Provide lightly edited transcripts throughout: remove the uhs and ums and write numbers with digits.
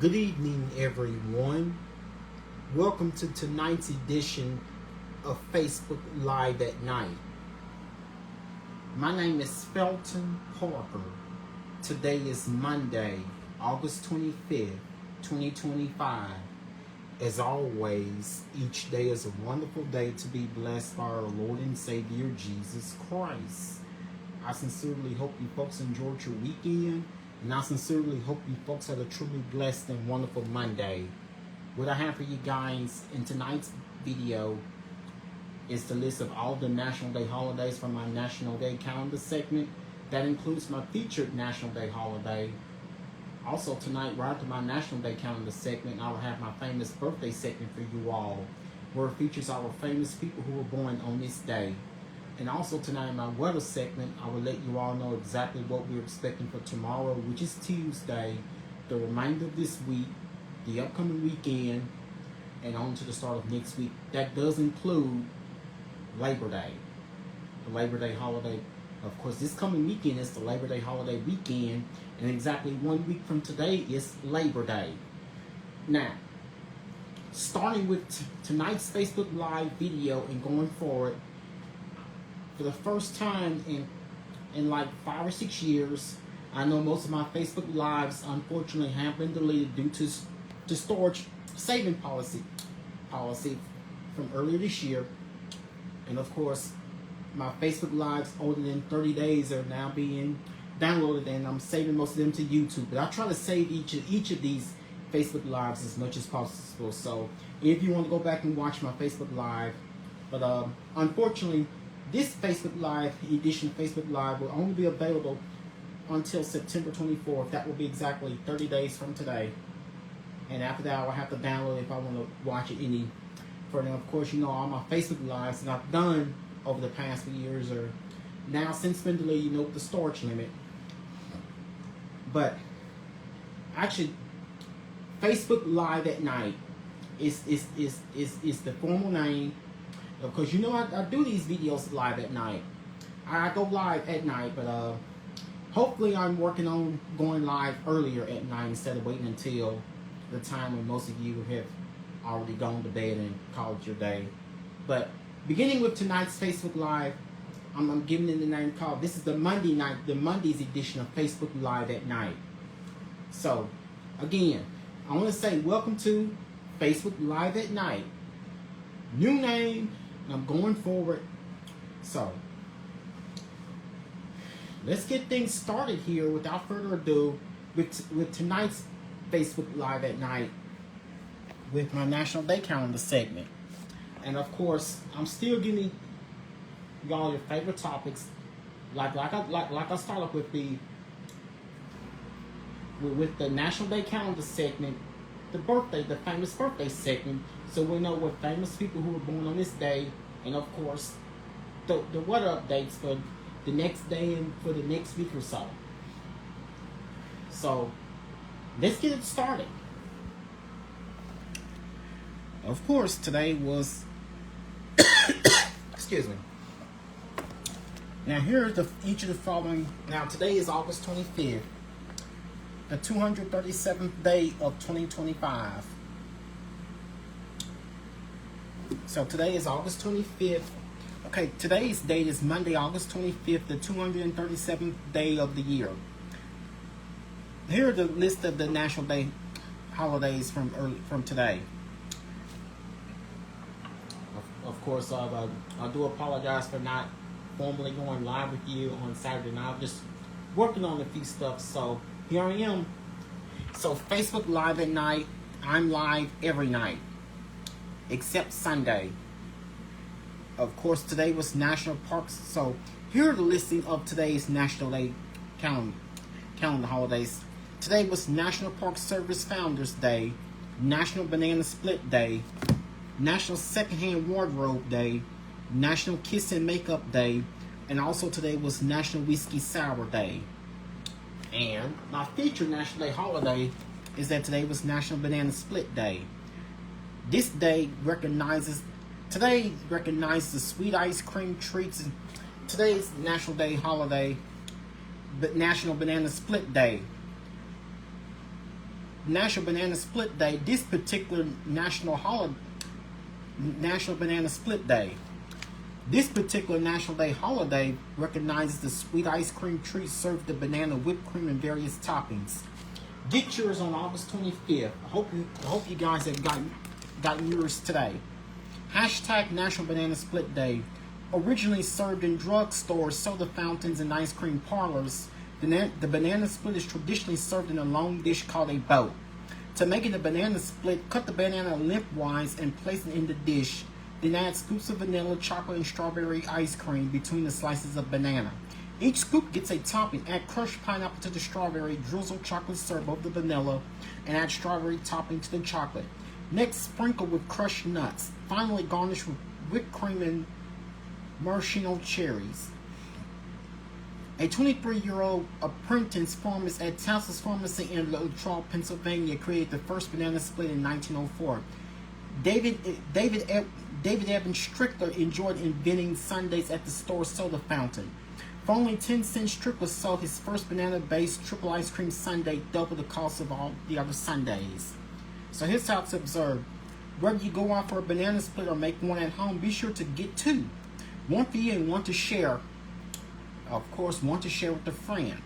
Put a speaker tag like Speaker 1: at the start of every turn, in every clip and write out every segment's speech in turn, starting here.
Speaker 1: Good evening, everyone. Welcome to tonight's edition of Facebook Live at Night. My name is Felton Parker. Today is Monday, August 25th, 2025. As always, each day is a wonderful day to be blessed by our Lord and Savior, Jesus Christ. I sincerely hope you folks enjoyed your weekend. And I sincerely hope you folks had a truly blessed and wonderful Monday. What I have for you guys in tonight's video is the list of all the National Day holidays from my National Day calendar segment. That includes my featured National Day holiday. Also tonight, right after my National Day calendar segment, I will have my famous birthday segment for you all, where it features our famous people who were born on this day. And also tonight in my weather segment, I will let you all know exactly what we're expecting for tomorrow, which is Tuesday, the remainder of this week, the upcoming weekend, and on to the start of next week. That does include Labor Day, the Labor Day holiday. Of course, this coming weekend is the Labor Day holiday weekend, and exactly 1 week from today is Labor Day. Now, starting with tonight's Facebook Live video and going forward, for the first time in like 5 or 6 years, I know most of my Facebook Lives unfortunately have been deleted due to storage saving policy from earlier this year. And of course, my Facebook Lives older than 30 days are now being downloaded, and I'm saving most of them to YouTube. But I try to save each of these Facebook Lives as much as possible. So if you want to go back and watch my Facebook Live, but unfortunately, this Facebook Live edition of Facebook Live will only be available until September 24th. That will be exactly 30 days from today. And after that, I will have to download it if I want to watch it any further. Of course, you know, all my Facebook Lives that I've done over the past few years are now since been deleted, you know, with the storage limit. But actually, Facebook Live at Night is the formal name. Because you know I do these videos live at night. I go live at night, but hopefully I'm working on going live earlier at night instead of waiting until the time when most of you have already gone to bed and called it your day. But beginning with tonight's Facebook Live, I'm giving it the name called. This is the Monday's edition of Facebook Live at Night. So again, I want to say welcome to Facebook Live at Night. New name. I'm going forward. So let's get things started here without further ado with tonight's Facebook Live at Night with my National Day calendar segment. And of course, I'm still giving y'all your favorite topics, like I started with the National Day calendar segment, the famous birthday segment, so we know what famous people who were born on this day, and of course, the weather updates for the next day and for the next week or so. So, let's get it started. Of course, today was, excuse me. Now here are each of the following. Now today is August 25th. The 237th day of 2025. So today is August 25th. Okay, today's date is Monday, August 25th, the 237th day of the year. Here are the list of the National Day holidays from today. Of course, I do apologize for not formally going live with you on Saturday night. I'm just working on a few stuff, so here I am. So Facebook Live at Night, I'm live every night, except Sunday. Of course, today was National Parks. So here are the listing of today's National Day calendar holidays. Today was National Park Service Founders Day, National Banana Split Day, National Secondhand Wardrobe Day, National Kiss and Makeup Day, and also today was National Whiskey Sour Day. And my featured National Day holiday is that today was National Banana Split Day. This day recognizes the sweet ice cream treats. Today's National Day holiday, but National Banana Split Day. National Banana Split Day. This particular National Banana Split Day. This particular National Day holiday recognizes the sweet ice cream treat served with banana, whipped cream, and various toppings. Get yours on August 25th. I hope you guys have gotten yours today. Hashtag National Banana Split Day. Originally served in drugstores, soda fountains, and ice cream parlors, the banana split is traditionally served in a long dish called a boat. To make it a banana split, cut the banana lengthwise and place it in the dish. Then add scoops of vanilla, chocolate, and strawberry ice cream between the slices of banana. Each scoop gets a topping. Add crushed pineapple to the strawberry, drizzle chocolate syrup over the vanilla, and add strawberry topping to the chocolate. Next, sprinkle with crushed nuts. Finally, garnish with whipped cream and maraschino cherries. A 23-year-old apprentice pharmacist at Townsend's Pharmacy in Latrobe, Pennsylvania, created the first banana split in 1904. David Evans Strickler enjoyed inventing sundaes at the store soda fountain. For only 10 cents, Strickler sold his first banana-based triple ice cream sundae, double the cost of all the other sundaes. So here's how to observe. Whether you go out for a banana split or make one at home, be sure to get two. One for you and one to share. Of course, one to share with a friend.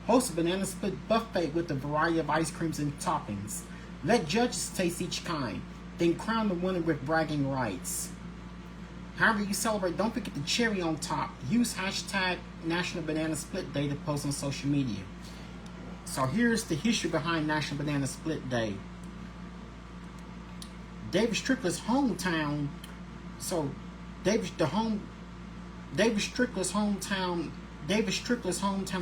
Speaker 1: Host a banana split buffet with a variety of ice creams and toppings. Let judges taste each kind. Then crown the winner with bragging rights. However you celebrate, don't forget the cherry on top. Use hashtag National Banana Split Day to post on social media. So here's the history behind National Banana Split Day. David Strickler's hometown. So David Strickler's hometown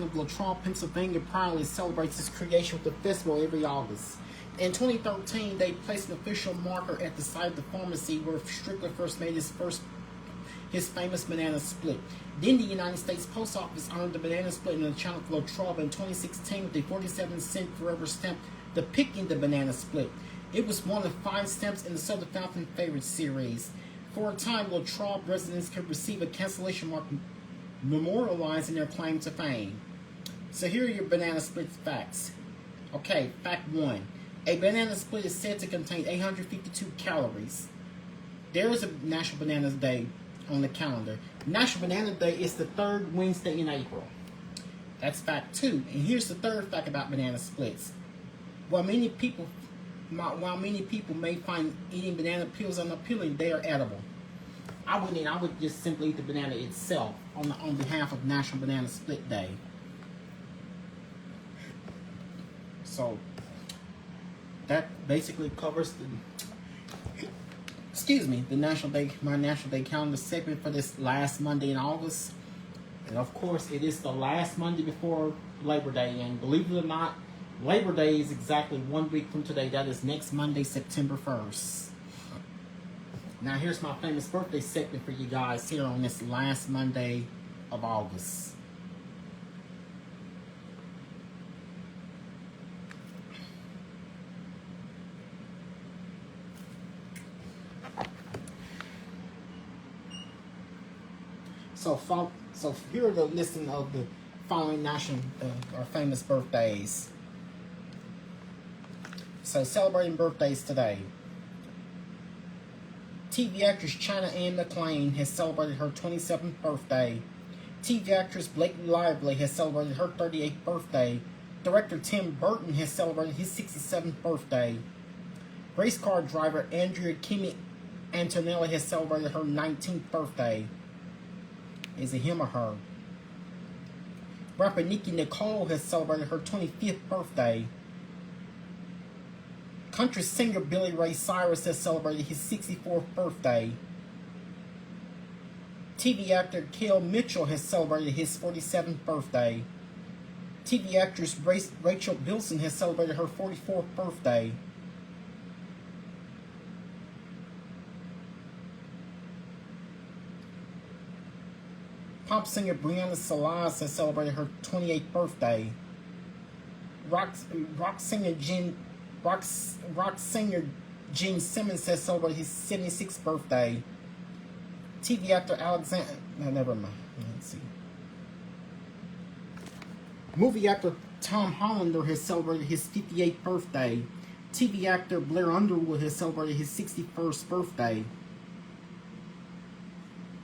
Speaker 1: of Latrobe, Pennsylvania, proudly celebrates its creation with a festival every August. In 2013, they placed an official marker at the site of the pharmacy where Strickler first made his famous banana split. Then the United States Post Office honored the banana split in the town of Latrobe in 2016 with a 47-cent forever stamp depicting the banana split. It was one of 5 stamps in the Soda Fountain Favorite series. For a time, Latrobe residents could receive a cancellation mark memorializing their claim to fame. So here are your banana split facts. Okay, fact 1. A banana split is said to contain 852 calories. There is a National Banana Day on the calendar. National Banana Day is the 3rd Wednesday in April. That's fact 2. And here's the 3rd fact about banana splits. While many people may find eating banana peels unappealing, they are edible. I would just simply eat the banana itself on behalf of National Banana Split Day. So that basically covers my National Day calendar segment for this last Monday in August. And of course, it is the last Monday before Labor Day, and believe it or not, Labor Day is exactly 1 week from today. That is next Monday, September 1st. Now here's my famous birthday segment for you guys here on this last Monday of August. So here are the listing of the following our famous birthdays. So celebrating birthdays today. TV actress China Anne McClain has celebrated her 27th birthday. TV actress Blake Lively has celebrated her 38th birthday. Director Tim Burton has celebrated his 67th birthday. Race car driver Andrea Kimi Antonelli has celebrated her 19th birthday. Is it him or her? Rapper Nicki Nicole has celebrated her 25th birthday. Country singer Billy Ray Cyrus has celebrated his 64th birthday. TV actor Kel Mitchell has celebrated his 47th birthday. TV actress Rachel Bilson has celebrated her 44th birthday. Pop singer Brianna Salas has celebrated her 28th birthday. Rock singer Gene Simmons has celebrated his 76th birthday. TV actor Alexander... No, never mind. Let's see. Movie actor Tom Hollander has celebrated his 58th birthday. TV actor Blair Underwood has celebrated his 61st birthday.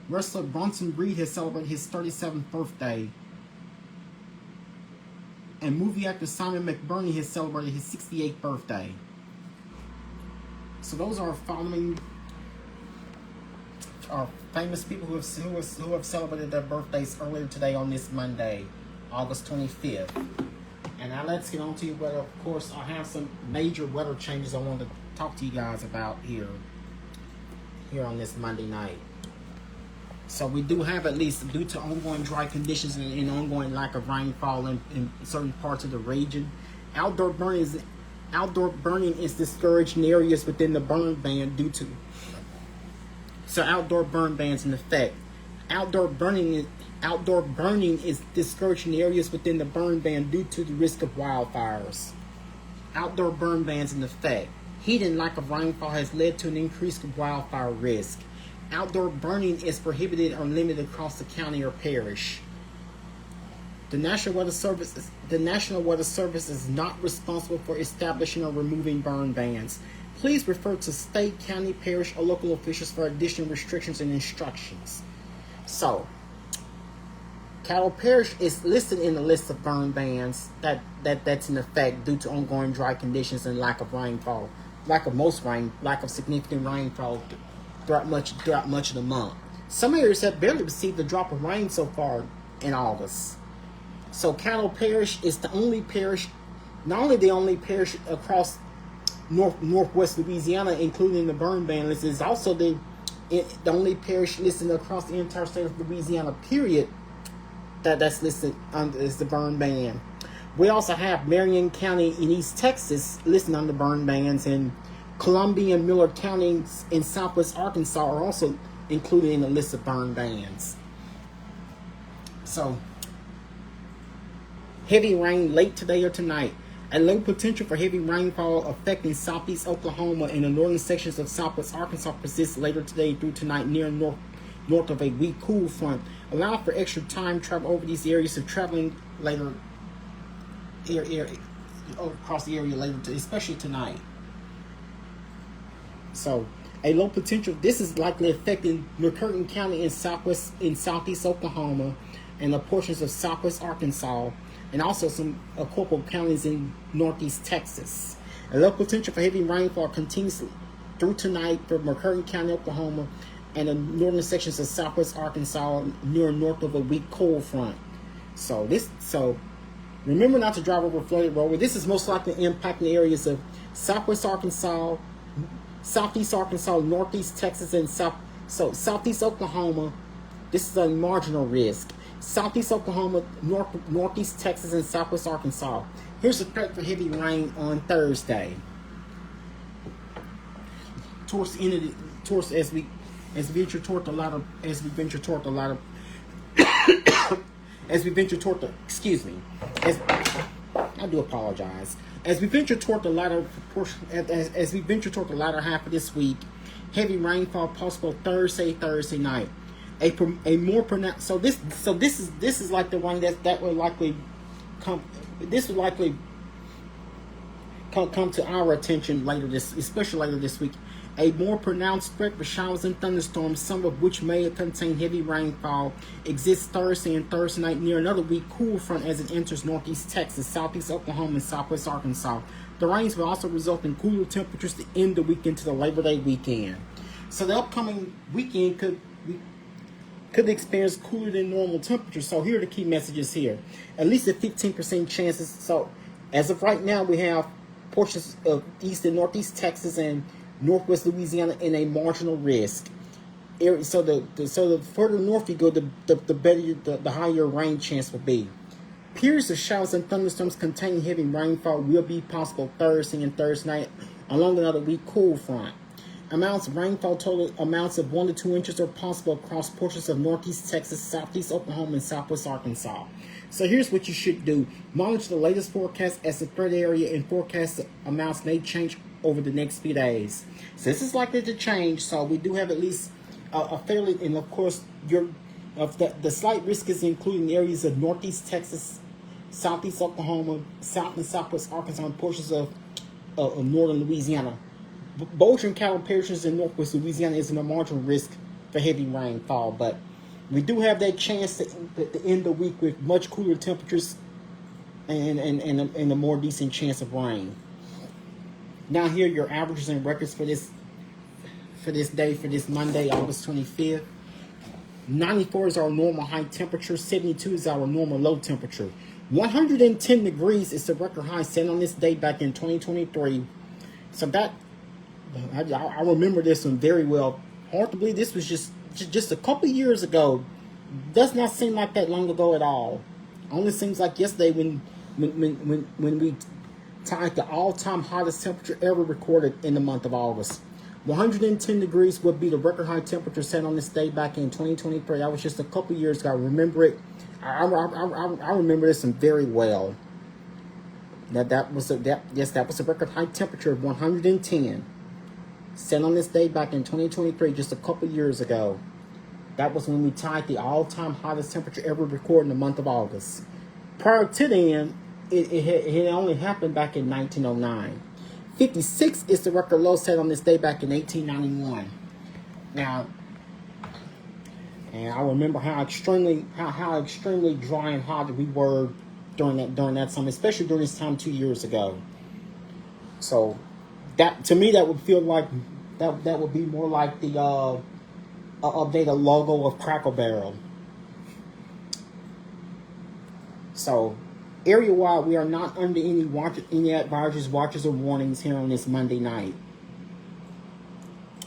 Speaker 1: Wrestler Bronson Reed has celebrated his 37th birthday. And movie actor Simon McBurney has celebrated his 68th birthday. So those are following our famous people who have celebrated their birthdays earlier today on this Monday, August 25th. And now let's get on to your weather. Of course, I have some major weather changes I wanted to talk to you guys about here on this Monday night. So we do have, at least due to ongoing dry conditions and ongoing lack of rainfall in certain parts of the region, outdoor burning is discouraged in areas within the burn ban due to outdoor burn bans in effect. Outdoor burning is discouraged in areas within the burn ban due to the risk of wildfires. Outdoor burn bans in effect. Heat and lack of rainfall has led to an increase of wildfire risk. Outdoor burning is prohibited or limited across the county or parish. The National Weather Service is not responsible for establishing or removing burn bans. Please refer to state, county, parish, or local officials for additional restrictions and instructions. So, Caddo Parish is listed in the list of burn bans that's in effect due to ongoing dry conditions and lack of rainfall, lack of significant rainfall throughout much of the month. Some areas have barely received a drop of rain so far in August. So Caddo Parish is the only parish, not only the only parish across northwest Louisiana, including the burn ban list, is also the only parish listed across the entire state of Louisiana, period, that's listed under as the burn ban. We also have Marion County in East Texas listed under burn bans, and Columbia and Miller counties in southwest Arkansas are also included in the list of burn bans. So, heavy rain late today or tonight. A low potential for heavy rainfall affecting southeast Oklahoma and the northern sections of southwest Arkansas persists later today through tonight near north of a weak cool front. Allow for extra time travel over these areas of traveling later across the area later, especially tonight. So, a low potential. This is likely affecting McCurtain County in southeast Oklahoma and the portions of southwest Arkansas, and also some Corporal counties in northeast Texas. A low potential for heavy rainfall continues through tonight for McCurtain County, Oklahoma, and the northern sections of southwest Arkansas near north of a weak cold front. So remember not to drive over flooded roadway. This is most likely impacting the areas of southwest Arkansas, southeast Arkansas, northeast Texas, and southeast Oklahoma. This is a marginal risk. Southeast Oklahoma, northeast Texas, and southwest Arkansas. Here's the threat for heavy rain on Thursday. Towards the end of as we venture toward the latter half of this week, heavy rainfall possible Thursday night. A more pronounced. So this is like the one that will likely come. This will likely come to our attention especially later this week. A more pronounced threat for showers and thunderstorms, some of which may contain heavy rainfall, exists Thursday and Thursday night near another weak cool front as it enters northeast Texas, southeast Oklahoma, and southwest Arkansas. The rains will also result in cooler temperatures to end the weekend to the Labor Day weekend. So the upcoming weekend could experience cooler than normal temperatures. So here are the key messages here. At least a 15% chances. So as of right now, we have portions of east and northeast Texas and northwest Louisiana in a marginal risk. So the further north you go, the better the higher rain chance will be. Periods of showers and thunderstorms containing heavy rainfall will be possible Thursday and Thursday night, along with another weak cool front. Amounts of rainfall, total amounts of 1 to 2 inches are possible across portions of northeast Texas, southeast Oklahoma, and southwest Arkansas. So here's what you should do. Monitor the latest forecast as the threat area and forecast amounts may change over the next few days. So this is likely to change, so we do have at least a fairly, and of course, the slight risk is including areas of northeast Texas, southeast Oklahoma, south and southwest Arkansas, and portions of of northern Louisiana. Bossier and Cattle parishes in northwest Louisiana is a marginal risk for heavy rainfall, but we do have that chance to end the week with much cooler temperatures and a more decent chance of rain. Now here are your averages and records for this day, for this Monday, August 25th. 94 is our normal high temperature. 72 is our normal low temperature. 110 degrees is the record high set on this day back in 2023. So that, I remember this one very well. Hard to believe this was just a couple years ago. Does not seem like that long ago at all. Only seems like yesterday when we tied the all-time hottest temperature ever recorded in the month of August. 110 degrees would be the record high temperature set on this day back in 2023. That was just a couple years ago. I remember it. I remember this one very well. That was a record high temperature of 110 set on this day back in 2023, just a couple years ago. That was when we tied the all-time hottest temperature ever recorded in the month of August. Prior to then, it had only happened back in 1909. 56 is the record low set on this day back in 1891. Now, and I remember how extremely dry and hot we were during that time, especially during this time 2 years ago. So that, to me, that would feel like that would be more like the updated logo of Cracker Barrel. So area-wide, we are not under any advisories, watches, or warnings here on this Monday night.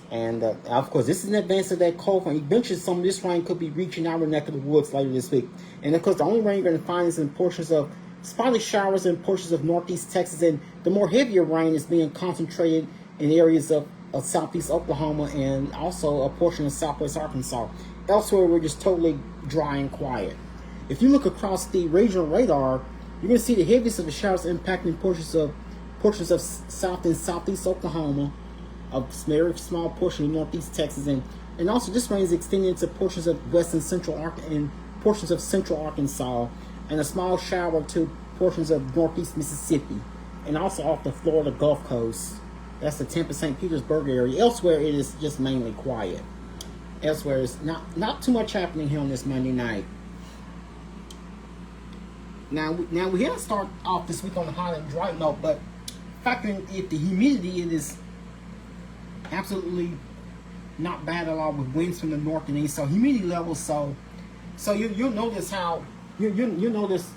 Speaker 1: And of course, this is in advance of that cold front. Eventually, some of this rain could be reaching our neck of the woods later this week. And of course, the only rain you're going to find is in portions of spotty showers in portions of northeast Texas, and the more heavier rain is being concentrated in areas of southeast Oklahoma and also a portion of southwest Arkansas. Elsewhere, we're just totally dry and quiet. If you look across the regional radar, you're going to see the heaviest of the showers impacting portions of south and southeast Oklahoma, a very small portion of northeast Texas, and also this rain is extending into portions of west and central and portions of central Arkansas, and a small shower to portions of northeast Mississippi, and also off the Florida Gulf Coast. That's the Tampa, St. Petersburg area. Elsewhere, it is just mainly quiet. Elsewhere, is not too much happening here on this Monday night. Now we have to start off this week on a hot and dry note, but factoring if the humidity, it is absolutely not bad at all with winds from the north and east. So humidity levels, so you'll notice how you notice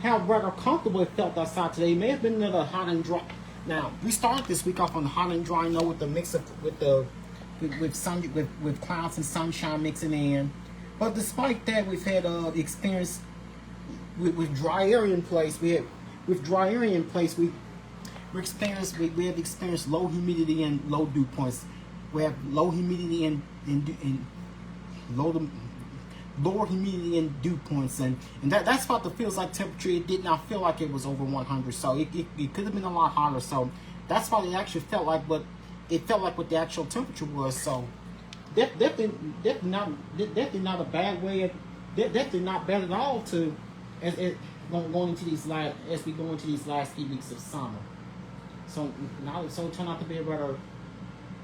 Speaker 1: how rather comfortable it felt outside today. It may have been another hot and dry. Now we started this week off on the hot and dry note with the mix of with clouds and sunshine mixing in, but despite that, we've had experience. With dry area in place, we have experienced low humidity and low dew points. We have low humidity and lower humidity and dew points, and that's what the feels like temperature. It did not feel like it was over 100, so it could have been a lot hotter. So that's what it actually felt like, but it felt like what the actual temperature was. So definitely not a bad way. Definitely not bad at all to. As we go into these last few weeks of summer, so it turned out to be a rather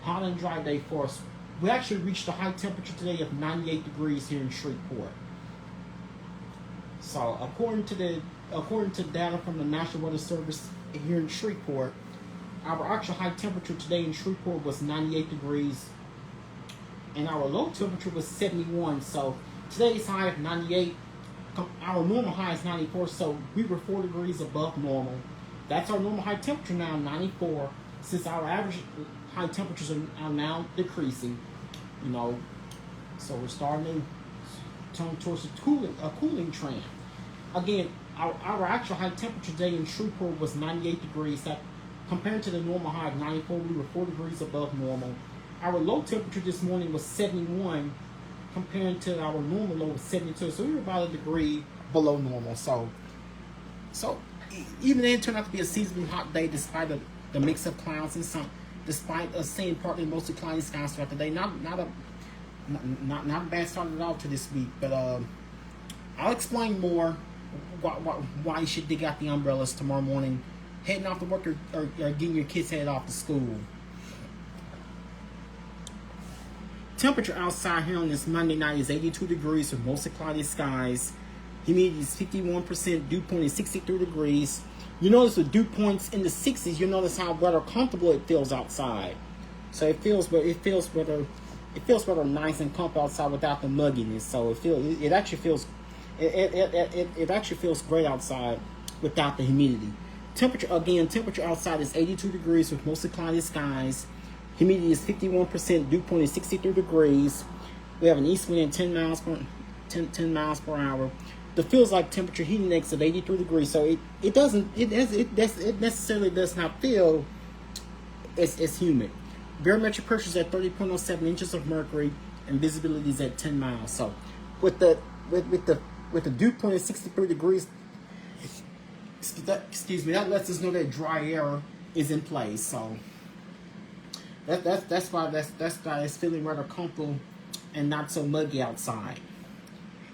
Speaker 1: hot and dry day for us. We actually reached a high temperature today of 98 degrees here in Shreveport. So according to data from the National Weather Service here in Shreveport, our actual high temperature today in Shreveport was 98 degrees, and our low temperature was 71. So today's high of 98. Our normal high is 94, so we were 4 degrees above normal. That's our normal high temperature now, 94. Since our average high temperatures are now decreasing, so we're starting to turn towards a cooling trend. Again, our actual high temperature today in Shreveport was 98 degrees. That compared to the normal high of 94, we were 4 degrees above normal. Our low temperature this morning was 71. Compared to our normal low of 72, so we were about a degree below normal. So even then, it turned out to be a seasonably hot day despite the mix of clouds and sun. Despite us seeing partly mostly cloudy skies throughout the day, not a bad start at all to this week. But I'll explain more why you should dig out the umbrellas tomorrow morning heading off to work or getting your kids headed off to school. Temperature outside here on this Monday night is 82 degrees with mostly cloudy skies. Humidity is 51%. Dew point is 63 degrees. You notice with dew points in the 60s, you notice how rather comfortable it feels outside. So it feels rather nice and comfortable outside without the mugginess. So it actually feels great outside without the humidity. Temperature outside is 82 degrees with mostly cloudy skies. Humidity is 51%. Dew point is 63 degrees. We have an east wind at 10 miles per hour. The feels like temperature heat index of 83 degrees. So it necessarily does not feel as humid. Barometric pressure is at 30.07 inches of mercury, and visibility is at 10 miles. So with the dew point of 63 degrees, that lets us know that dry air is in place. So that's why it's feeling rather comfortable and not so muggy outside.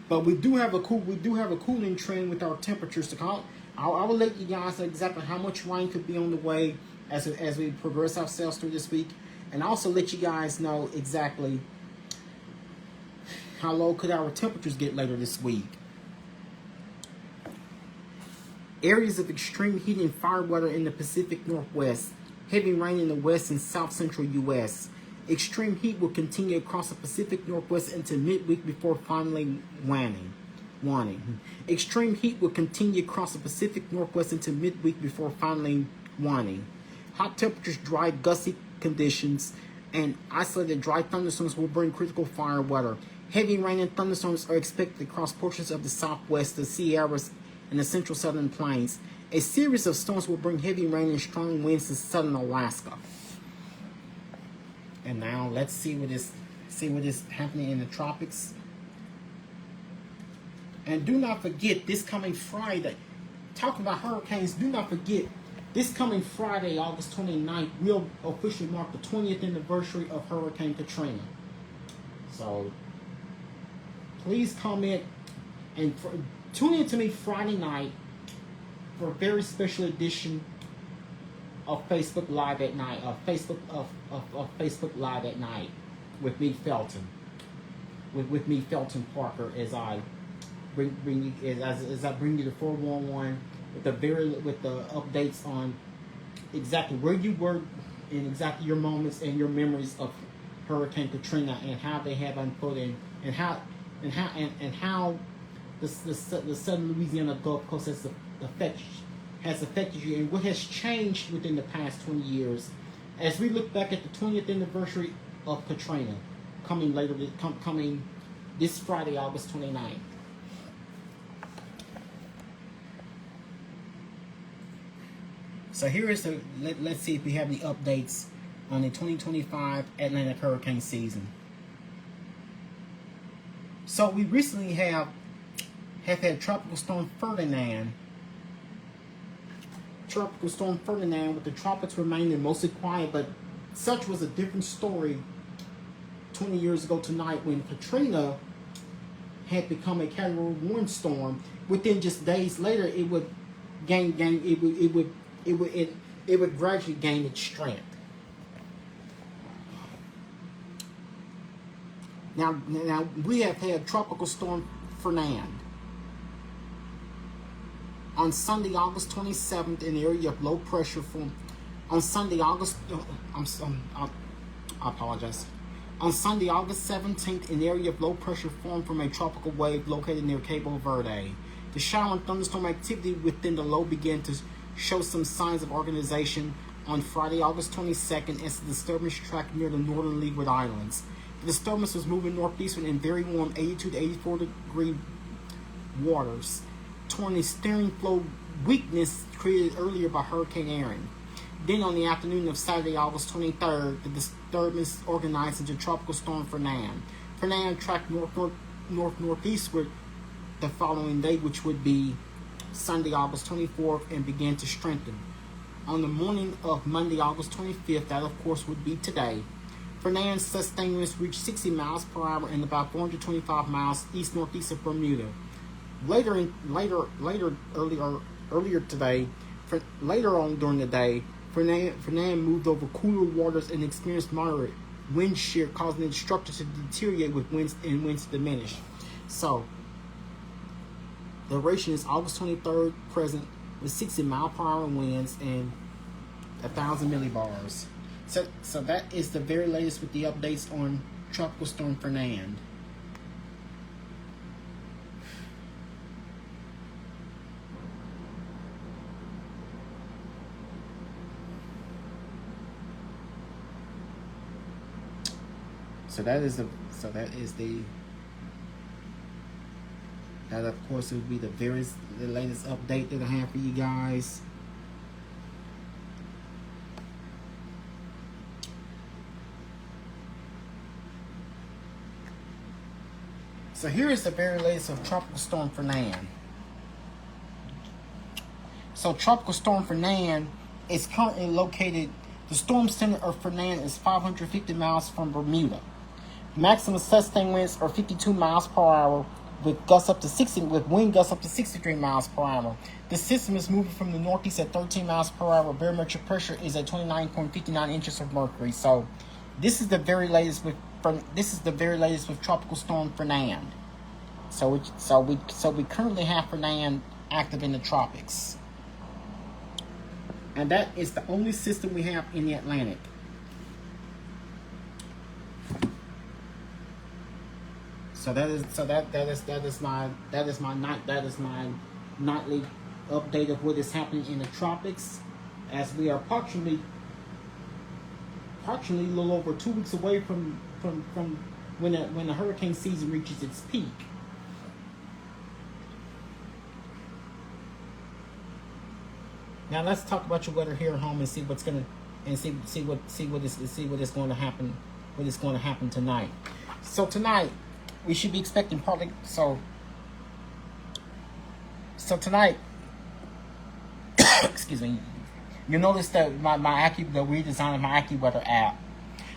Speaker 1: But we do have a cooling trend with our temperatures. I will let you guys know exactly how much rain could be on the way as we progress ourselves through this week, and also let you guys know exactly how low could our temperatures get later this week. Areas of extreme heat and fire weather in the Pacific Northwest. Heavy rain in the west and south central U.S. Extreme heat will continue across the Pacific Northwest into midweek before finally waning. Extreme heat will continue across the Pacific Northwest into midweek before finally waning. Hot temperatures, dry, gusty conditions, and isolated dry thunderstorms will bring critical fire weather. Heavy rain and thunderstorms are expected across portions of the Southwest, the Sierras, and the central southern plains. A series of storms will bring heavy rain and strong winds to southern Alaska. And now let's see what is happening in the tropics. And do not forget, this coming Friday, talking about hurricanes, do not forget, this coming Friday, August 29th, will officially mark the 20th anniversary of Hurricane Katrina. So please comment and tune in to me Friday night for a very special edition of Facebook Live at Night, Facebook Live at Night with me, Felton, with me, Felton Parker, as I bring you as I bring you the 411 with the updates on exactly where you were and exactly your moments and your memories of Hurricane Katrina and how they have unfolded and how the southern Louisiana Gulf Coast has affected you and what has changed within the past 20 years as we look back at the 20th anniversary of Katrina coming this Friday, August 29th. So here is let's see if we have any updates on the 2025 Atlantic hurricane season. So we recently have had Tropical Storm Ferdinand. With the tropics remaining mostly quiet, but such was a different story 20 years ago tonight when Katrina had become a Category 1 storm. Within just days later, it would gradually gain its strength. Now we have had Tropical Storm Ferdinand. On Sunday, August 27th, in the area of low pressure formed. On Sunday, August 17th, an area of low pressure formed from a tropical wave located near Cabo Verde. The shower and thunderstorm activity within the low began to show some signs of organization on Friday, August 22nd, as the disturbance tracked near the northern Leeward Islands. The disturbance was moving northeastward in very warm 82 to 84 degree waters, toward a steering flow weakness created earlier by Hurricane Erin. Then on the afternoon of Saturday, August 23rd, the disturbance organized into Tropical Storm Ferdinand. Ferdinand tracked northeastward the following day, which would be Sunday, August 24th, and began to strengthen. On the morning of Monday, August 25th, that of course would be today, Ferdinand's sustained winds reached 60 miles per hour and about 425 miles east-northeast of Bermuda. Earlier today, later on during the day, Fernand moved over cooler waters and experienced moderate wind shear, causing the structure to deteriorate with winds to diminish. So, the duration is August 23rd present with 60 mile per hour winds and 1,000 millibars. So that is the very latest with the updates on Tropical Storm Fernand. That of course will be the latest update that I have for you guys. So here is the very latest of Tropical Storm Fernand. So Tropical Storm Fernand is currently located. The storm center of Fernand is 550 miles from Bermuda. Maximum sustained winds are 52 miles per hour with wind gusts up to 63 miles per hour. The system is moving from the northeast at 13 miles per hour. Barometric pressure is at 29.59 inches of mercury. So this is the very latest with Tropical Storm Fernand. So we currently have Fernand active in the tropics. And that is the only system we have in the Atlantic. So that is my nightly update of what is happening in the tropics, as we are approximately a little over 2 weeks away from when the hurricane season reaches its peak. Now let's talk about your weather here at home and see what's gonna see what is going to happen. What is going to happen tonight? So tonight we should be expecting partly. So tonight, excuse me. You notice that the redesign of my AccuWeather app.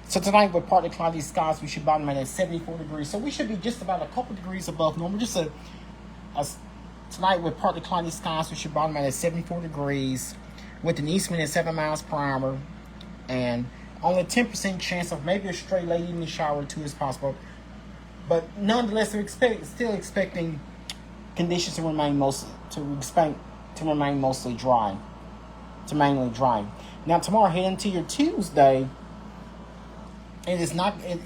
Speaker 1: So tonight with partly cloudy skies, we should bottom at 74 degrees. So we should be just about a couple degrees above normal. Tonight with partly cloudy skies, we should bottom at 74 degrees with an east wind at 7 miles per hour, and only 10% chance of maybe a stray late evening shower or two is possible. But nonetheless, we're still expecting conditions to remain mostly dry, to mainly dry. Now tomorrow, heading to your Tuesday, it is not going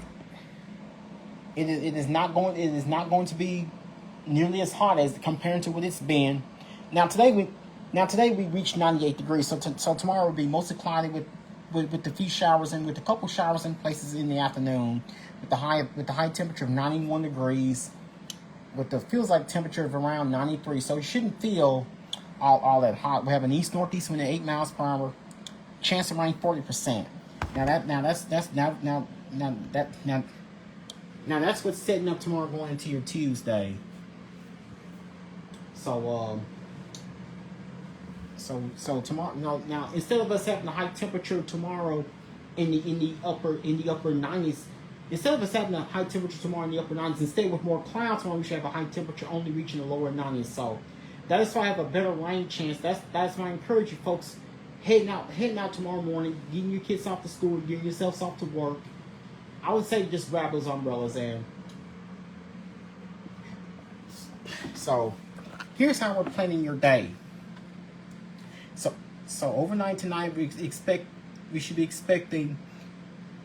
Speaker 1: to be nearly as hot as compared to what it's been. Now today we reached 98 degrees. So tomorrow will be mostly cloudy with a few showers and with a couple showers in places in the afternoon, with the high temperature of 91 degrees, with the feels like temperature of around 93. So it shouldn't feel all that hot. We have an east northeast wind at 8 miles per hour, chance of rain 40%. Now that's what's setting up tomorrow going into your Tuesday. So tomorrow, now instead of us having a high temperature tomorrow in the upper 90s, instead of us having a high temperature tomorrow in the upper 90s, instead with more clouds tomorrow, we should have a high temperature only reaching the lower 90s. So that is why I have a better rain chance. That's why I encourage you folks heading out tomorrow morning, getting your kids off to school, getting yourselves off to work. I would say just grab those umbrellas and so here's how we're planning your day. So overnight tonight we should be expecting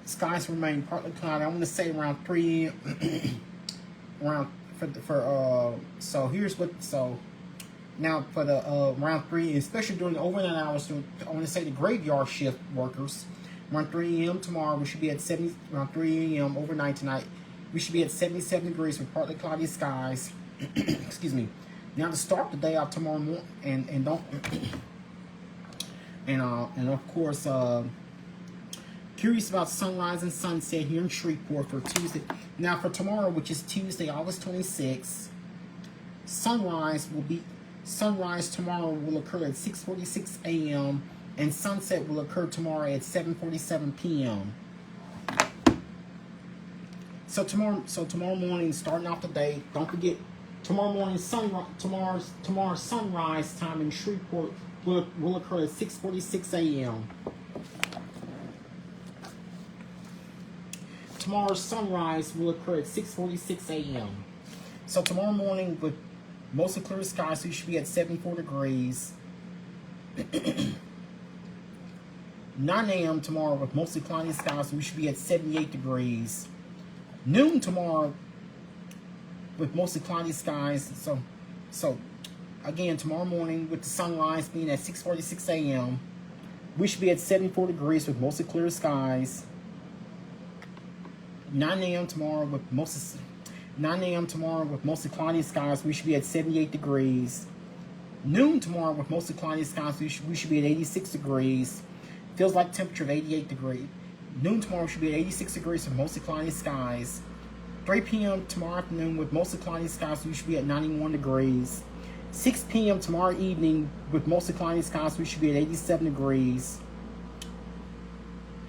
Speaker 1: skies to remain partly cloudy. I want to say around 3 so here's what now for the around 3, especially during the overnight hours, I want to say the graveyard shift workers, around 3 a.m. tomorrow we should be at 70. Around 3 a.m. overnight tonight we should be at 77 degrees with partly cloudy skies. Excuse me. Now to start the day out tomorrow morning, and of course, curious about sunrise and sunset here in Shreveport for Tuesday. Now for tomorrow, which is Tuesday, August 26th, sunrise tomorrow will occur at 6:46 a.m. and sunset will occur tomorrow at 7:47 p.m. So tomorrow morning, starting off the day, don't forget tomorrow morning tomorrow's sunrise time in Shreveport will occur at 6:46 a.m. Tomorrow's sunrise will occur at 6:46 a.m. So tomorrow morning with mostly clear skies, so you should be at 74 degrees. 9 a.m. tomorrow with mostly cloudy skies, so we should be at 78 degrees. Noon tomorrow with mostly cloudy skies. So again, tomorrow morning with the sunrise being at 6:46 a.m., we should be at 74 degrees with mostly clear skies. 9 a.m. tomorrow with mostly cloudy skies, we should be at 78 degrees. Noon tomorrow with mostly cloudy skies, we should be at 86 degrees. Feels like temperature of 88 degrees. Noon tomorrow should be at 86 degrees with mostly cloudy skies. 3 p.m. tomorrow afternoon with mostly cloudy skies, we should be at 91 degrees. 6 p.m. tomorrow evening with mostly cloudy skies, we should be at 87 degrees.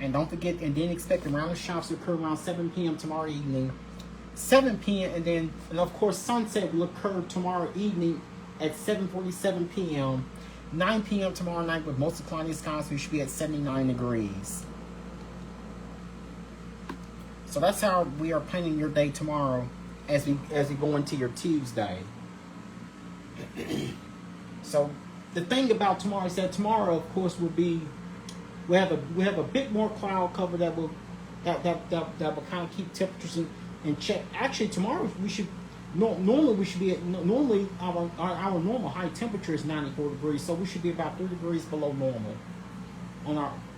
Speaker 1: And don't forget, and then expect the round of showers to occur around 7 p.m. tomorrow evening. 7 p.m. and of course sunset will occur tomorrow evening at 7:47 p.m. 9 p.m. tomorrow night with mostly cloudy skies, we should be at 79 degrees. So that's how we are planning your day tomorrow as we go into your Tuesday. So the thing about tomorrow is that tomorrow, of course, will be we have a bit more cloud cover that will kind of keep temperatures in check. Actually, tomorrow we should normally our normal high temperature is 94 degrees, so we should be about 3 degrees below normal.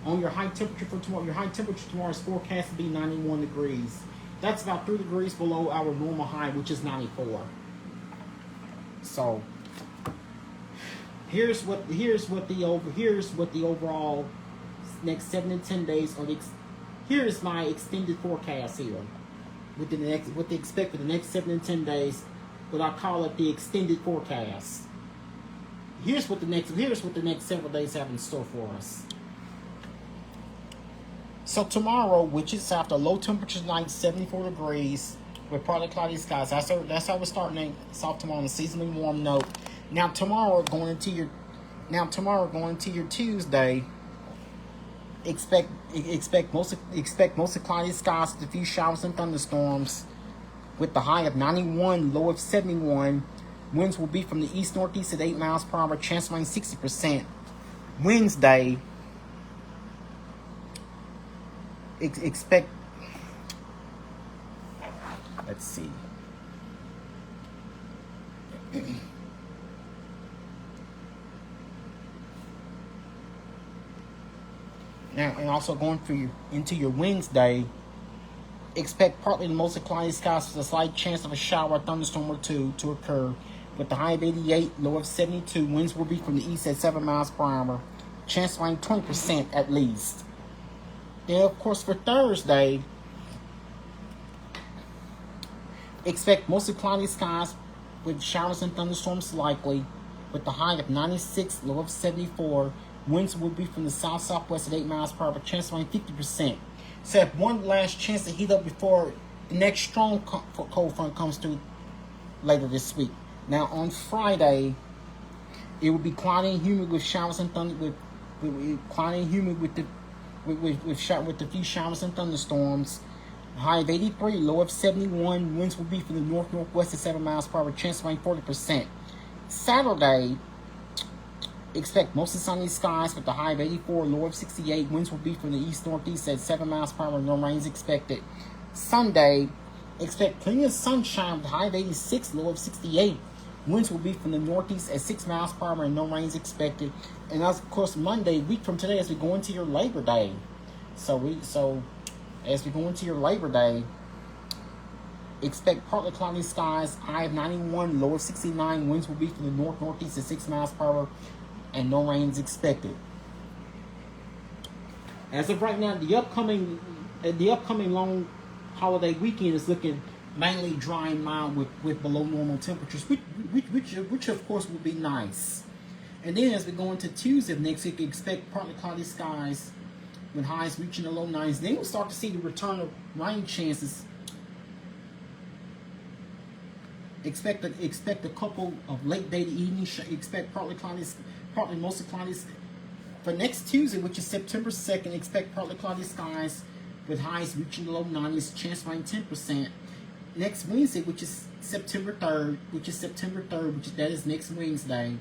Speaker 1: On your high temperature for tomorrow, your high temperature tomorrow is forecast to be 91 degrees. That's about 3 degrees below our normal high, which is 94. So here's what the overall next 7 to 10 days are. Here's my extended forecast here. What they expect for the next 7 to 10 days, what I call it the extended forecast. Here's what the next several days have in store for us. So tomorrow, which is after low temperatures night, 74 degrees with partly cloudy skies. That's how we're starting off tomorrow on a seasonally warm note. Now tomorrow going into your Tuesday. Expect mostly cloudy skies with a few showers and thunderstorms with the high of 91, low of 71. Winds will be from the east-northeast at 8 miles per hour, chance of rain 60%. Wednesday, expect, let's see. Now, and also going into your Wednesday, expect partly to mostly cloudy skies with a slight chance of a shower or thunderstorm or two to occur. With the high of 88, low of 72, winds will be from the east at 7 miles per hour. Chance of rain 20% at least. Then, of course, for Thursday, expect mostly cloudy skies with showers and thunderstorms likely. With the high of 96, low of 74. Winds will be from the south-southwest at 8 miles per hour, chance of rain 50%. So have one last chance to heat up before the next strong cold front comes through later this week. Now on Friday, it will be cloudy and humid with showers and thunder with cloudy and humid with a few showers and thunderstorms. High of 83, low of 71. Winds will be from the north-northwest at 7 miles per hour, chance of rain 40%. Saturday, expect mostly sunny skies with the high of 84, low of 68. Winds will be from the east-northeast at 7 miles per hour. No rain is expected. Sunday, expect plenty of sunshine with a high of 86, low of 68. Winds will be from the northeast at 6 miles per hour and no rain is expected. And of course, Monday, week from today, as we go into your Labor Day. So as we go into your Labor Day, expect partly cloudy skies, high of 91, low of 69. Winds will be from the north-northeast at 6 miles per hour. And no rain is expected. As of right now, the upcoming long holiday weekend is looking mainly dry and mild with below normal temperatures, which of course will be nice. And then as we go into Tuesday of next week, expect partly cloudy skies with highs reaching the low 90s. Then we'll start to see the return of rain chances. Expect a couple of late day to evening. Expect partly cloudy partly mostly cloudy. For next Tuesday, which is September 2nd, expect partly cloudy skies with highs reaching the low 90s, chance of rain 10%. Next Wednesday, which is September 3rd, that is next Wednesday,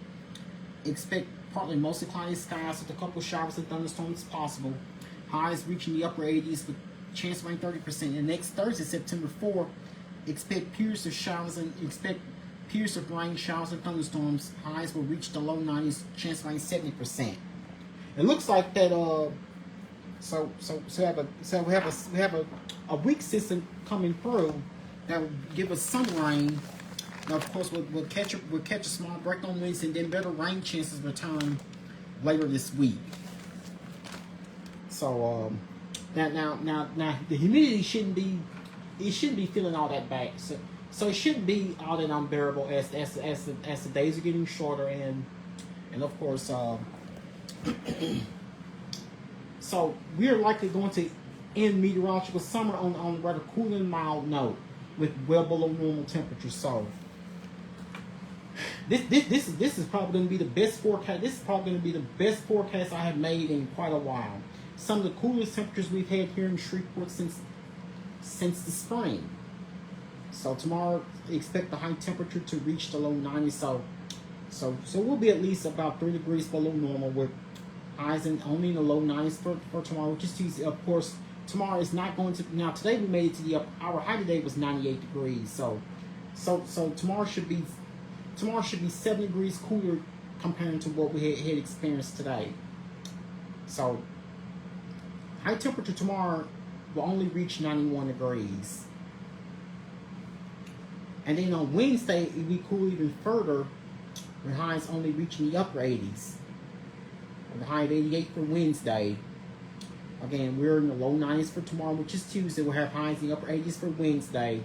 Speaker 1: expect partly mostly cloudy skies with a couple of showers and thunderstorms possible. Highs reaching the upper 80s with chance of rain 30%. And next Thursday, September 4th, expect periods of rain, showers, and thunderstorms. Highs will reach the low 90s, chance of rain 70%. It looks like that. We have a weak system coming through that will give us some rain. Now, of course, we'll catch a small break on Wednesday, and then better rain chances return later this week. So now the humidity shouldn't be feeling all that bad. So it shouldn't be all that unbearable as the days are getting shorter, and of course so we are likely going to end meteorological summer on a rather cool and mild note with well below normal temperatures. So this is probably going to be the best forecast. This is probably going to be the best forecast I have made in quite a while. Some of the coolest temperatures we've had here in Shreveport since the spring. So tomorrow, expect the high temperature to reach the low 90s. So we'll be at least about 3 degrees below normal with highs only in the low 90s for tomorrow, which is Tuesday. Of course, tomorrow is not going to. Now today we made it to our high today was 98 degrees. So tomorrow should be 7 degrees cooler compared to what we had experienced today. So high temperature tomorrow will only reach 91 degrees. And then on Wednesday, it will be cool even further, with highs only reaching the upper 80s. With a high of 88 for Wednesday. Again, we're in the low 90s for tomorrow, which is Tuesday. We'll have highs in the upper 80s for Wednesday.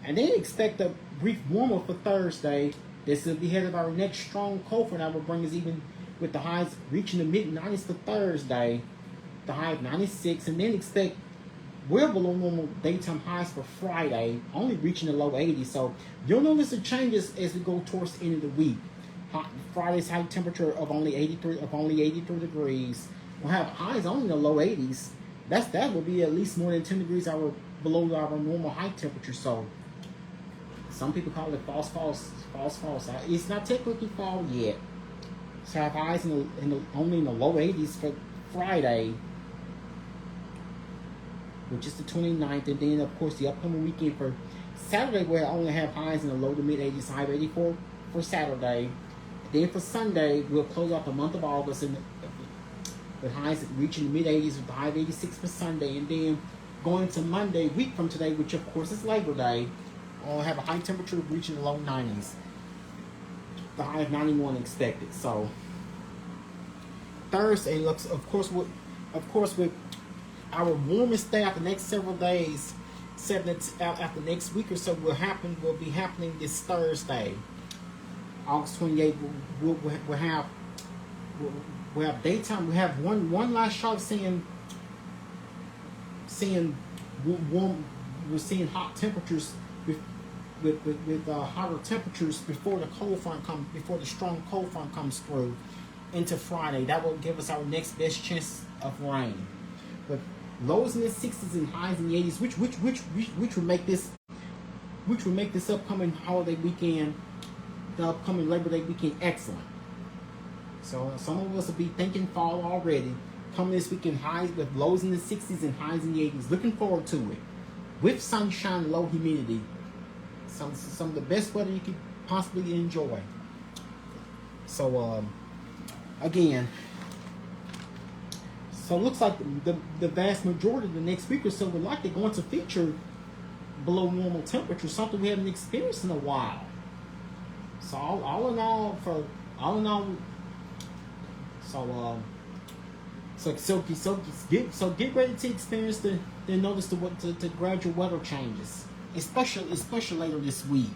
Speaker 1: And then expect a brief warmer for Thursday. This will be ahead of our next strong cold front that will bring us even with the highs reaching the mid-90s for Thursday. The high of 96. And then expect well below normal daytime highs for Friday, only reaching the low 80s. So you'll notice the changes as we go towards the end of the week. Friday's high temperature of only 83 degrees. We'll have highs only in the low 80s. That will be at least more than 10 degrees below our normal high temperature. So some people call it false. It's not technically fall yet. So have highs only in the low 80s for Friday, which is the 29th, and then of course the upcoming weekend for Saturday we'll only have highs in the low to mid 80s, high of 84 for Saturday. Then for Sunday we'll close out the month of August with highs reaching the mid 80s with the high of 86 for Sunday, and then going to Monday, week from today, which of course is Labor Day, we'll have a high temperature reaching the low 90s. The high of 91 expected. So Thursday looks, of course with our warmest day after the next several days, after next week or so will be happening this Thursday, August 28th. We'll have daytime. We have one last shot of seeing warm. We're seeing hot temperatures with hotter temperatures before the strong cold front comes through into Friday. That will give us our next best chance of rain. But lows in the 60s and highs in the 80s, which will make this upcoming holiday weekend, the upcoming Labor Day weekend, excellent. So some of us will be thinking fall already. Coming this weekend, highs with lows in the 60s and highs in the 80s. Looking forward to it. With sunshine, low humidity. Some of the best weather you could possibly enjoy. So again. So it looks like the vast majority of the next week or so we're likely going to feature below normal temperature, something we haven't experienced in a while. So all in all, get ready to experience the gradual weather changes, especially later this week.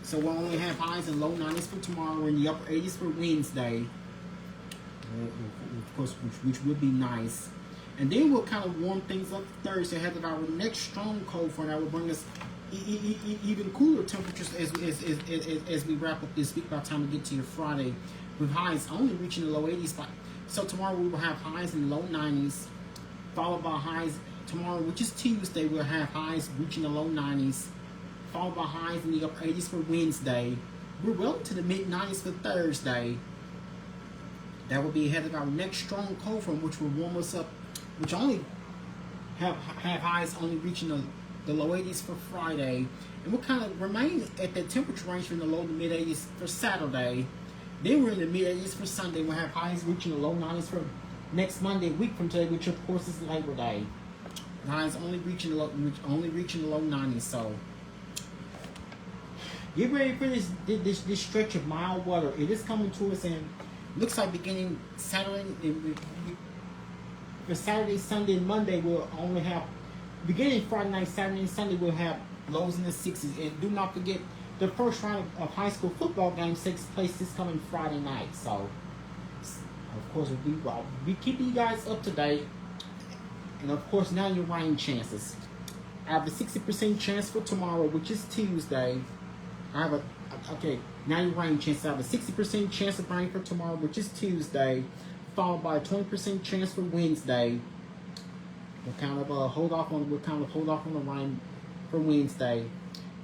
Speaker 1: So we'll only have highs in low 90s for tomorrow and the upper 80s for Wednesday. Of course, which would be nice. And then we'll kind of warm things up Thursday ahead of our next strong cold front that will bring us even cooler temperatures as we wrap up this week by the time we get to your Friday. with highs only reaching the low 80s. So tomorrow we will have highs in the low 90s, followed by highs tomorrow, which is Tuesday. We'll have highs reaching the low 90s, followed by highs in the upper 80s for Wednesday. We're well into the mid 90s for Thursday. That will be ahead of our next strong cold front, which will warm us up, which only have highs only reaching the low 80s for Friday, and we'll kind of remain at the temperature range from the low to mid 80s for Saturday. Then we're in the mid 80s for Sunday. We'll have highs reaching the low 90s for next Monday, a week from today, which of course is Labor Day. Highs only reaching the low 90s. So get ready for this stretch of mild weather. It is coming to us, and looks like beginning Saturday, for Saturday, Sunday, and Monday, we'll only have, beginning Friday night, Saturday, and Sunday, we'll have lows in the 60s. And do not forget, the first round of high school football games takes place this coming Friday night. So, of course, we'll be keeping you guys up to date. And of course, now your rain chances. I have a 60% chance for tomorrow, which is Tuesday. Now your rain chances. I have a 60% chance of rain for tomorrow, which is Tuesday, followed by a 20% chance for Wednesday. We'll kind of hold off on the rain for Wednesday.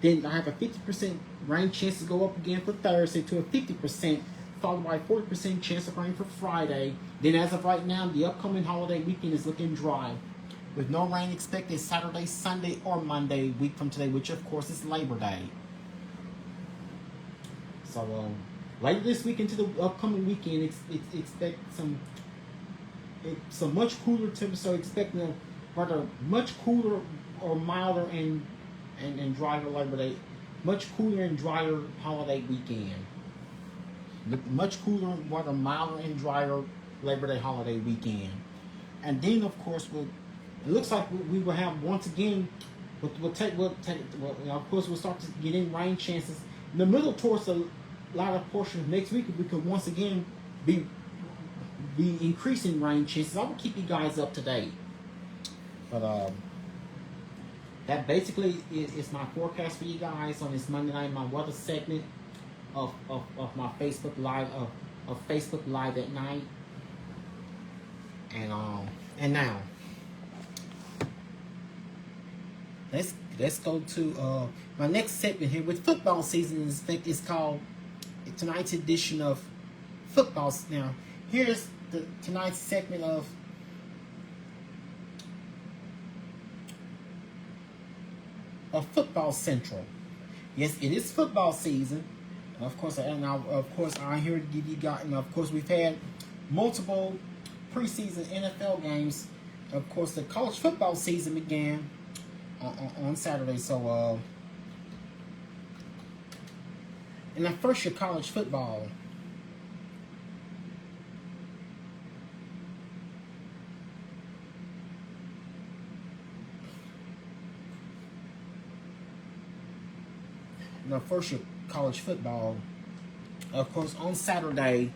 Speaker 1: Then I have a 50% rain chance to go up again for Thursday to a 50%, followed by a 40% chance of rain for Friday. Then as of right now, the upcoming holiday weekend is looking dry, with no rain expected Saturday, Sunday, or Monday, week from today, which of course is Labor Day. So later this week into the upcoming weekend, expect some much cooler temps. So expecting a rather much cooler or milder and drier Labor Day, much cooler and drier holiday weekend. Much cooler, rather milder and drier Labor Day holiday weekend. And then of course it looks like we will have once again. Of course we'll start to get in rain chances in the middle towards the latter portion of next week. We could once again be increasing rain chances. I will keep you guys up to date. But that basically is my forecast for you guys on this Monday night, my weather segment of my Facebook Live of Facebook Live at night. And now let's go to my next segment here with football season. Is called tonight's edition of football. Now here's tonight's segment of Football Central. Yes, it is football season. Of course, I'm here to give you guys. And of course, we've had multiple preseason NFL games. Of course, the college football season began on Saturday. So, in that first year college football, of course, on Saturday,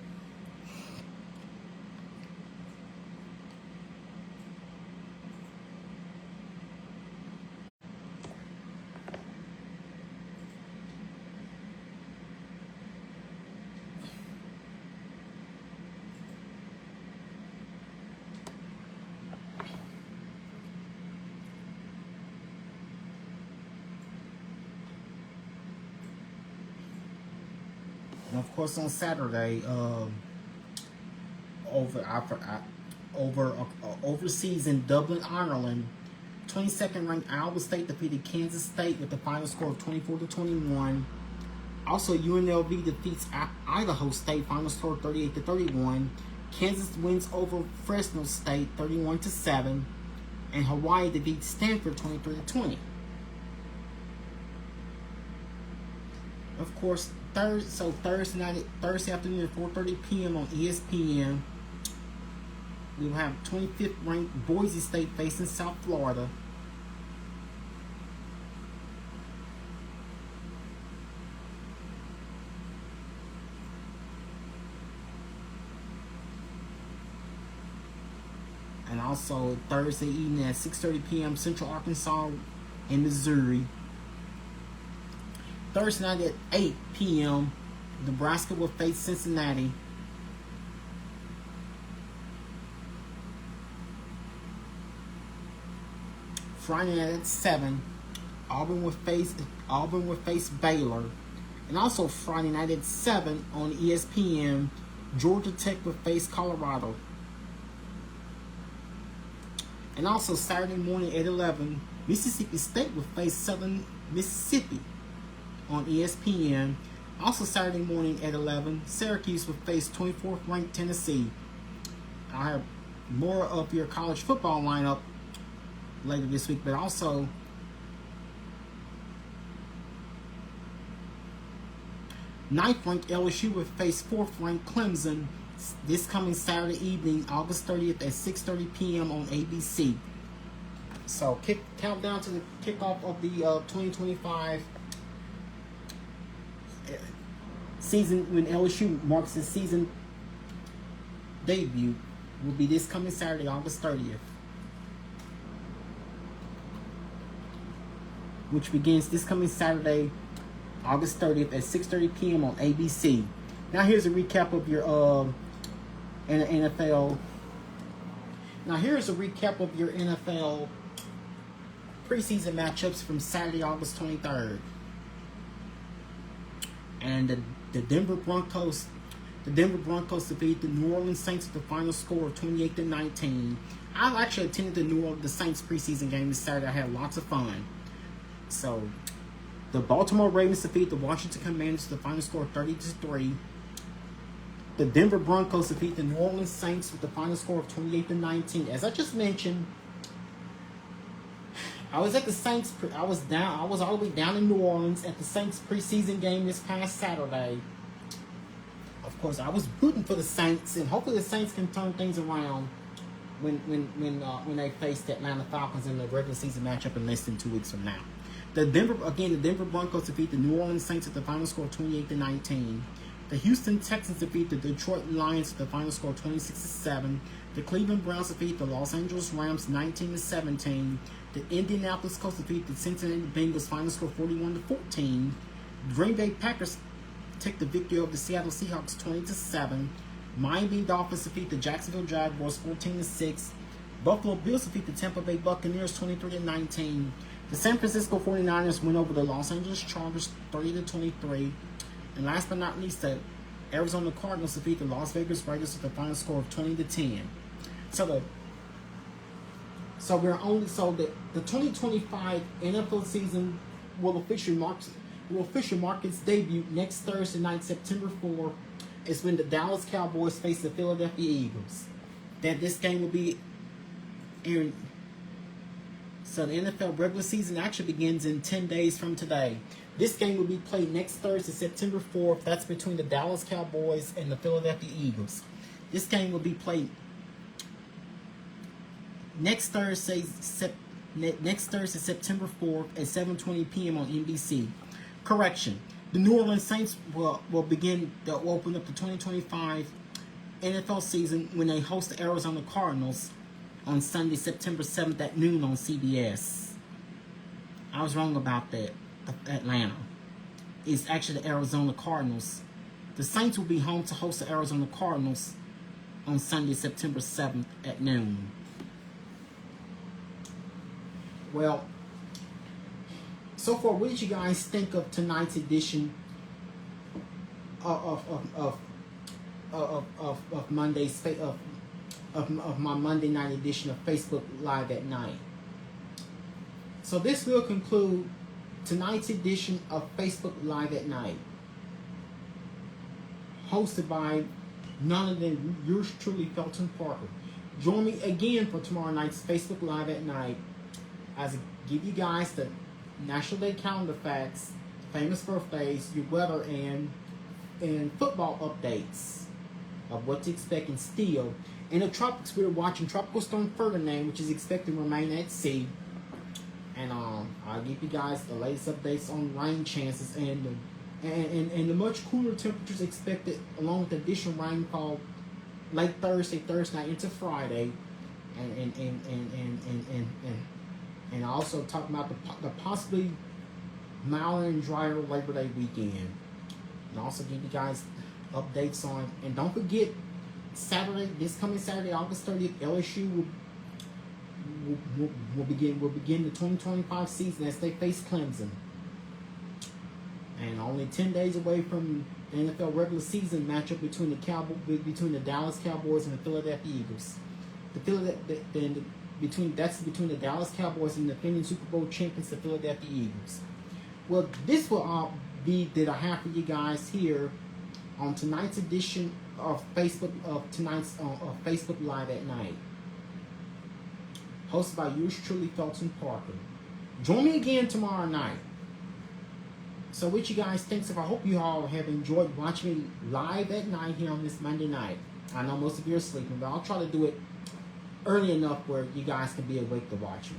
Speaker 1: on Saturday, overseas in Dublin, Ireland, 22nd ranked Iowa State defeated Kansas State with the final score of 24-21. Also, UNLV defeats Idaho State, final score 38-31. Kansas wins over Fresno State 31-7, and Hawaii defeats Stanford 23-20. Of course, Thursday afternoon at 4:30 p.m. on ESPN, we will have 25th ranked Boise State facing South Florida. And also Thursday evening at 6:30 p.m. Central Arkansas in Missouri. Thursday night at 8 p.m. Nebraska will face Cincinnati. Friday night at 7, Auburn will face Baylor. And also Friday night at 7 on ESPN, Georgia Tech will face Colorado. And also Saturday morning at 11, Mississippi State will face Southern Mississippi on ESPN. Also Saturday morning at 11, Syracuse will face 24th ranked Tennessee. I have more of your college football lineup later this week, but also ninth ranked LSU will face 4th ranked Clemson this coming Saturday evening, August 30th at 6:30 p.m. on ABC. So countdown to the kickoff of the 2025 season, when LSU marks its season debut, will be this coming Saturday, August 30th, which begins this coming Saturday, August 30th at 6:30 p.m. on ABC. Now here's a recap of your NFL. Now here's a recap of your NFL preseason matchups from Saturday, August 23rd. And the Denver Broncos defeated the New Orleans Saints with the final score of 28-19. I actually attended the Saints preseason game this Saturday. I had lots of fun. So the Baltimore Ravens defeat the Washington Commanders with the final score of 30-3. The Denver Broncos defeat the New Orleans Saints with the final score of 28-19. As I just mentioned, I was at the Saints. I was all the way down in New Orleans at the Saints preseason game this past Saturday. Of course, I was rooting for the Saints, and hopefully the Saints can turn things around when they face the Atlanta Falcons in the regular season matchup in less than 2 weeks from now. The Denver Broncos defeat the New Orleans Saints at the final score of 28-19. The Houston Texans defeat the Detroit Lions at the final score of 26-7. The Cleveland Browns defeat the Los Angeles Rams 19-17. The Indianapolis Colts defeat the Cincinnati Bengals final score 41-14. Green Bay Packers take the victory over the Seattle Seahawks 20-7. Miami Dolphins defeat the Jacksonville Jaguars 14-6. Buffalo Bills defeat the Tampa Bay Buccaneers 23-19. The San Francisco 49ers win over the Los Angeles Chargers 30-23. And last but not least, the Arizona Cardinals defeat the Las Vegas Raiders with the final score of 20-10. The 2025 NFL season will officially mark its debut next Thursday night, September 4th, is when the Dallas Cowboys face the Philadelphia Eagles. This game will be airing. So the NFL regular season actually begins in 10 days from today. This game will be played next Thursday, September 4th. That's between the Dallas Cowboys and the Philadelphia Eagles. This game will be played next Thursday, September 4th at 7:20 p.m. on NBC. Correction. The New Orleans Saints will open up the 2025 NFL season when they host the Arizona Cardinals on Sunday, September 7th at noon on CBS. I was wrong about that. Atlanta. It's actually the Arizona Cardinals. The Saints will be home to host the Arizona Cardinals on Sunday, September 7th at noon. Well, so far, what did you guys think of tonight's edition of Monday's of my Monday night edition of Facebook Live at Night? So this will conclude tonight's edition of Facebook Live at Night, hosted by none other than yours truly, Felton Parker. Join me again for tomorrow night's Facebook Live at Night as I give you guys the National Day calendar facts, famous birthdays, your weather, and football updates of what to expect in Steel. In the tropics, we're watching Tropical Storm Ferdinand, which is expected to remain at sea. And I'll give you guys the latest updates on rain chances and the much cooler temperatures expected, along with additional rainfall late Thursday night into Friday, and also talking about the possibly milder and drier Labor Day weekend. And also give you guys updates on, and don't forget, this coming Saturday, August 30th, LSU will begin the 2025 season as they face Clemson. And only 10 days away from the NFL regular season matchup between the Dallas Cowboys and the Philadelphia Eagles. Between the Dallas Cowboys and the defending Super Bowl champions, the Philadelphia Eagles. Well, this will all be that I have for you guys here on tonight's edition of Facebook Live at Night, hosted by yours truly, Felton Parker. Join me again tomorrow night. So what you guys think? So I hope you all have enjoyed watching me live at night here on this Monday night. I know most of you are sleeping, but I'll try to do it early enough where you guys can be awake to watch me.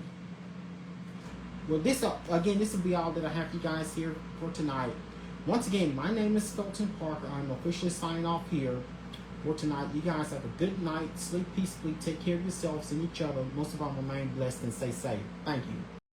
Speaker 1: Well, this will be all that I have for you guys here for tonight. Once again, my name is Felton Parker. I'm officially signing off here for tonight. You guys have a good night. Sleep peacefully. Take care of yourselves and each other. Most of all, remain blessed and stay safe. Thank you.